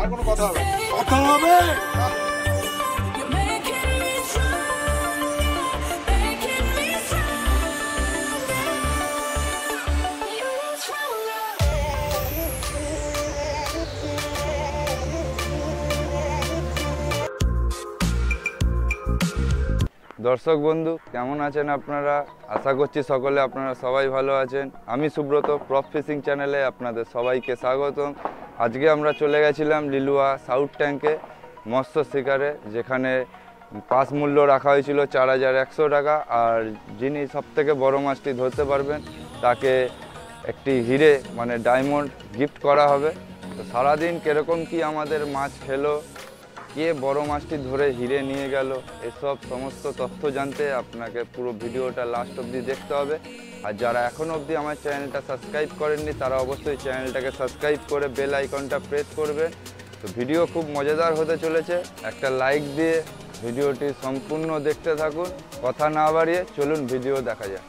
আর কোনো কথা হবে? কথা হবে। দর্শক বন্ধু কেমন আছেন আপনারা? আশা করছি সকলে আপনারা সবাই ভালো আছেন। আমি সুব্রত, প্রফ ফিশিং চ্যানেলে আপনাদের সবাইকে স্বাগতম। আজকে আমরা চলে গেছিলাম লিলুয়া সাউথ ট্যাঙ্কে মৎস্য শিকারে, যেখানে পাস মূল্য রাখা হয়েছিল 4100 টাকা। আর যিনি সবথেকে বড় মাছটি ধরতে পারবেন তাকে একটি হিরে মানে ডায়মন্ড গিফট করা হবে। তো সারাদিন কীরকম কি আমাদের মাছ খেলো, কে বড় মাছটি ধরে হিরে নিয়ে গেল, এসব সমস্ত তথ্য জানতে আপনাকে পুরো ভিডিওটা লাস্ট অবধি দেখতে হবে। আর যারা এখনও অবধি আমার চ্যানেলটা সাবস্ক্রাইব করেননি তারা অবশ্যই চ্যানেলটাকে সাবস্ক্রাইব করে বেল আইকনটা প্রেস করবেন। তো ভিডিও খুব মজাদার হতে চলেছে, একটা লাইক দিয়ে ভিডিওটি সম্পূর্ণ দেখতে থাকুন। কথা না বাড়িয়ে চলুন ভিডিও দেখা যাক।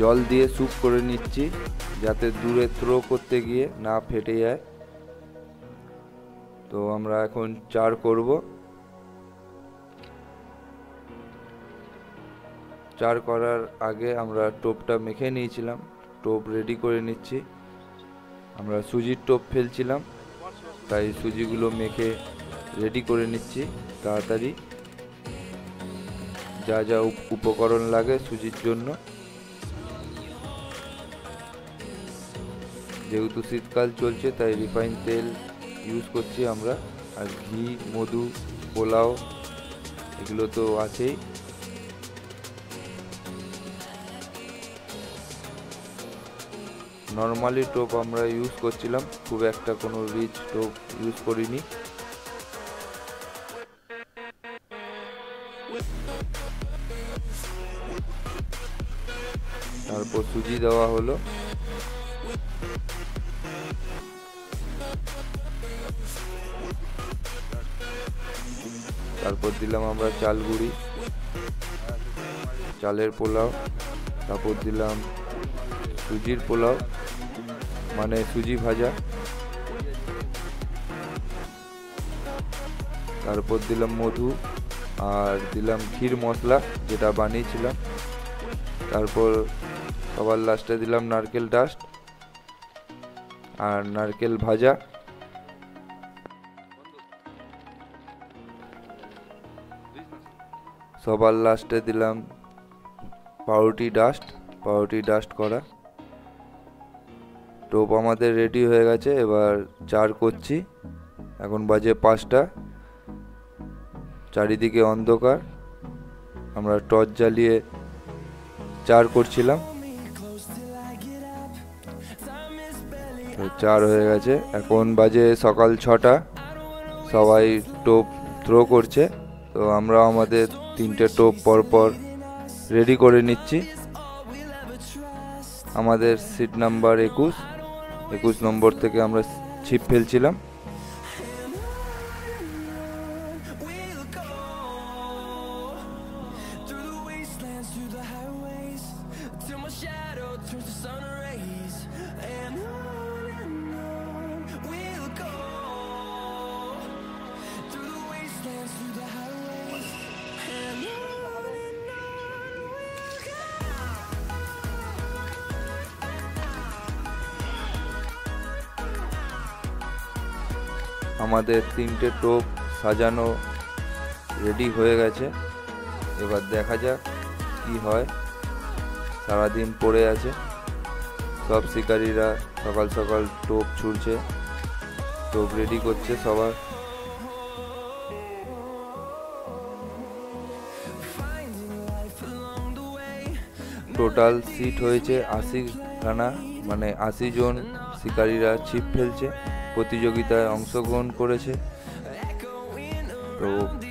জল দিয়ে স্যুপ করে নিচ্ছি যাতে দূরে থ্রো করতে গিয়ে না ফেটে যায়। তো আমরা এখন চার করব। চার করার আগে আমরা টোপটা মেখে নিয়েছিলাম, টোপ রেডি করে নিচ্ছি। আমরা সুজির টোপ ফেলছিলাম, তাই সুজিগুলো মেখে রেডি করে নিচ্ছি তাড়াতাড়ি। যা যা উপকরণ লাগে সুজির জন্য, যেহেতু শীতকাল চলছে তাই রিফাইন তেল ইউজ করছি আমরা। আর ঘি, মধু, পোলাও এগুলো তো আছেই। নর্মালি টোপ আমরা ইউজ করছিলাম, খুব একটা কোনো রিচ টোপ ইউজ করিনি। তারপর সুজি দেওয়া হলো। তারপর দিলাম আমরা চাল গুঁড়ি, চালের পোলাও। তারপর দিলাম সুজির পোলাও মানে সুজি ভাজা। তারপর দিলাম মধু আর দিলাম ক্ষীর মশলা যেটা বানিয়েছিলাম। তারপর সবার লাস্টে দিলাম নারকেল ডাস্ট আর নারকেল ভাজা। সবার লাস্টে দিলাম পাউরুটি ডাস্ট করা। টোপ আমাদের রেডি হয়ে গেছে, এবার চার করছি। এখন বাজে 5টা, চারিদিকে অন্ধকার। আমরা টর্চ জ্বালিয়ে চার করছিলাম। চার হয়ে গেছে, এখন বাজে সকাল 6টা। সবাই টোপ থ্রো করছে, তো আমরা আমাদের 3টে টোপ পরপর রেডি করে নিচ্ছি। আমাদের সিট নাম্বার 21 নম্বর থেকে আমরা ছিপ ফেলছিলাম। আমাদের 3টে টোপ সাজানো রেডি হয়ে গেছে। এবার দেখা যাক কি হয়। সারাদিন পড়ে আছে, সব শিকারীরা সকাল সকাল টোপ ছুড়ছে, টোপ রেডি করছে সবার। টোটাল সিট হয়েছে 80খানা, মানে 80 জন শিকারীরা ছিপ ফেলছে, প্রতিযোগিতায় অংশগ্রহণ করেছে। তো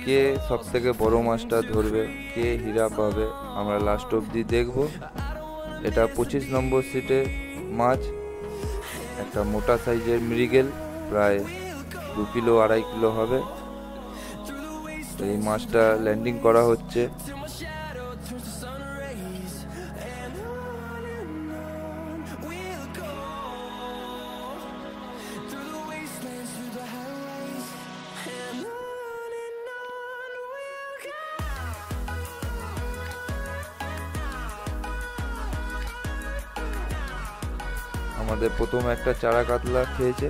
কে সব থেকে বড় মাছটা ধরবে, কে হীরা পাবে, আমরা লাস্ট অবধি দেখব। এটা 25 নম্বর সিটে মাছ, একটা মোটা সাইজের মৃগেল, প্রায় 2 কিলো 2.5 কিলো হবে। এই মাছটা ল্যান্ডিং করা হচ্ছে। আমাদের প্রথম একটা চারা কাতলা খেয়েছে,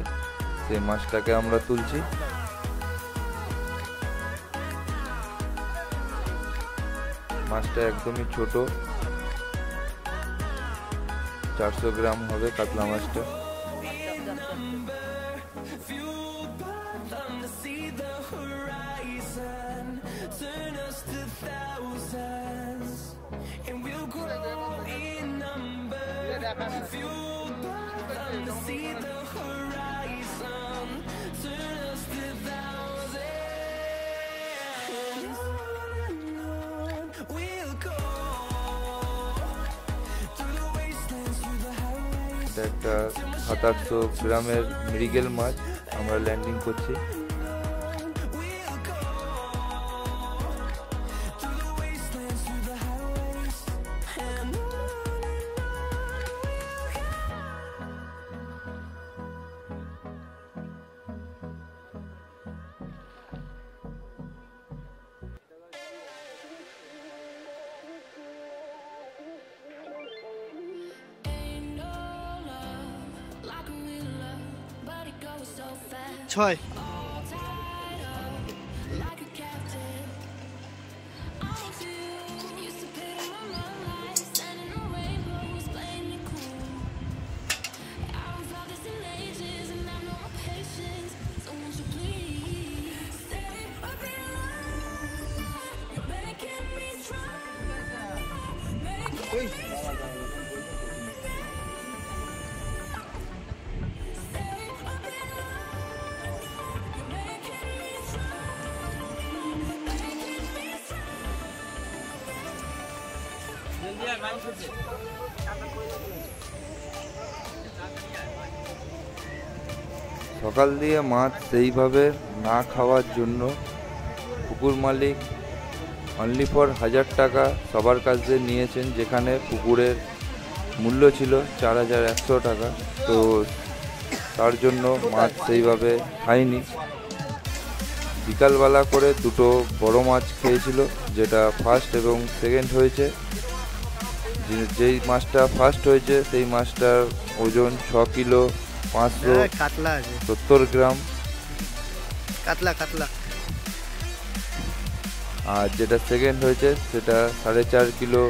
সেই মাছটাকে আমরা তুলছি। মাছটা একদমই ছোট, 400 গ্রাম হবে কাতলা মাছটা। একটা 700-800 গ্রামের মৃগেল মাছ আমরা ল্যান্ডিং করছি। ছয় সকাল দিয়ে মাছ সেইভাবে না খাওয়ার জন্য পুকুর মালিক অনলি ফর 1000 টাকা সবার কাছে নিয়েছেন, যেখানে পুকুরের মূল্য ছিল 4100 টাকা। তো তার জন্য মাছ সেইভাবে খায়নি। বিকালবেলা করে 2টো বড় মাছ খেয়েছিল, যেটা ফার্স্ট এবং সেকেন্ড হয়েছে। যেই মাছটা ফার্স্ট হয়েছে সেই মাছটার ওজন 6 কিলো 570 গ্রাম কাতলা কাতলা। আর যেটা সেকেন্ড হয়েছে সেটা 4.5 কিলো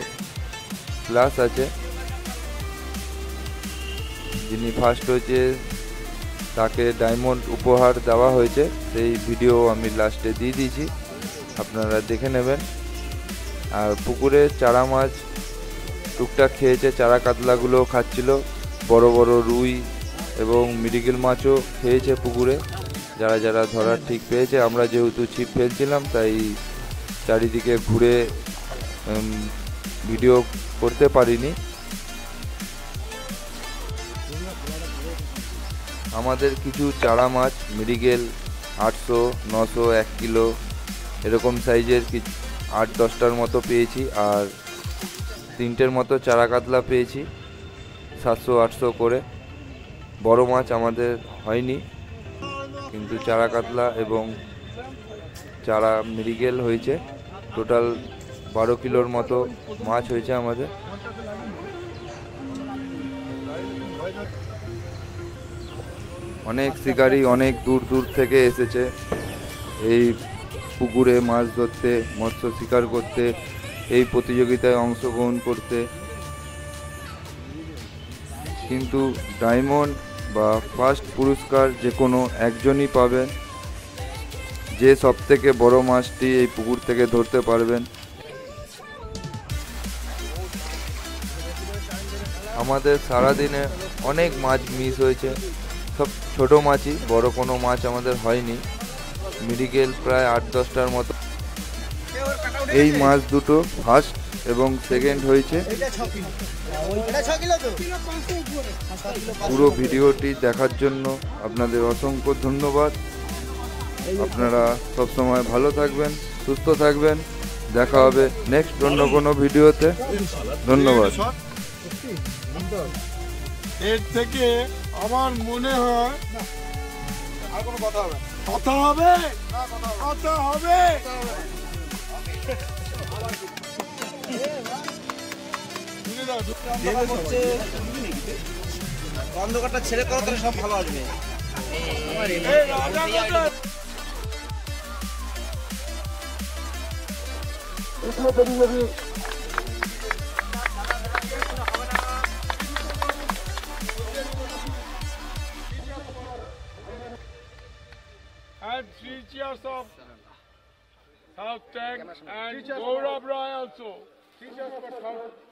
প্লাস আছে। যিনি ফার্স্ট হয়েছে তাকে ডায়মন্ড উপহার দেওয়া হয়েছে, সেই ভিডিও আমি লাস্টে দিয়ে দিয়েছি, আপনারা দেখে নেবেন। আর পুকুরে চারা মাছ টুকটাক খেয়েছে, চারা কাতলাগুলো খাচ্ছিল, বড় বড় রুই এবং মৃগেল মাছও খেয়েছে পুকুরে, যারা যারা ধরার ঠিক পেয়েছে। আমরা যেহেতু ছিপ ফেলছিলাম তাই চারিদিকে ঘুরে ভিডিও করতে পারিনি। আমাদের কিছু চারা মাছ মৃগেল 800, 900, 1 কিলো এরকম সাইজের 8-10টার মতো পেয়েছি, আর 3টের মতো চারা কাতলা পেয়েছি 700-800 করে। বড় মাছ আমাদের হয়নি, কিন্তু চারা কাতলা এবং চারা মৃগেল হয়েছে। টোটাল 12 কিলোর মতো মাছ হয়েছে আমাদের। অনেক শিকারী অনেক দূর দূর থেকে এসেছে এই পুকুরে মাছ ধরতে, মৎস্য শিকার করতে, এই প্রতিযোগিতায় অংশগ্রহণ করতে। কিন্তু ডায়মন্ড বা ফার্স্ট পুরস্কার যে কোনো একজনই পাবেন, যে সবথেকে বড় মাছটি এই পুকুর থেকে ধরতে পারবেন। আমাদের সারাদিনে অনেক মাছ মিস হয়েছে, সব ছোট মাছই, বড় কোনো মাছ আমাদের হয়নি। মিরিগেল প্রায় 8-10টার মতো। এই মাছ দুটো ফার্স্ট এবং সেকেন্ড হয়েছে। পুরো ভিডিওটি দেখার জন্য আপনাদের অসংখ্য ধন্যবাদ। আপনারা সবসময় ভালো থাকবেন, সুস্থ থাকবেন। দেখা হবে নেক্সট অন্য কোনো ভিডিওতে। ধন্যবাদ। এর থেকে আমার মনে হয় আর কোনো কথা হবে কথা হবে কথা হবে অন্ধকারটা ছেড়ে করো তাহলে সব ভালো আসবে। and 3 cheers of South Tech and Gaurav Rai also. 3 cheers for South.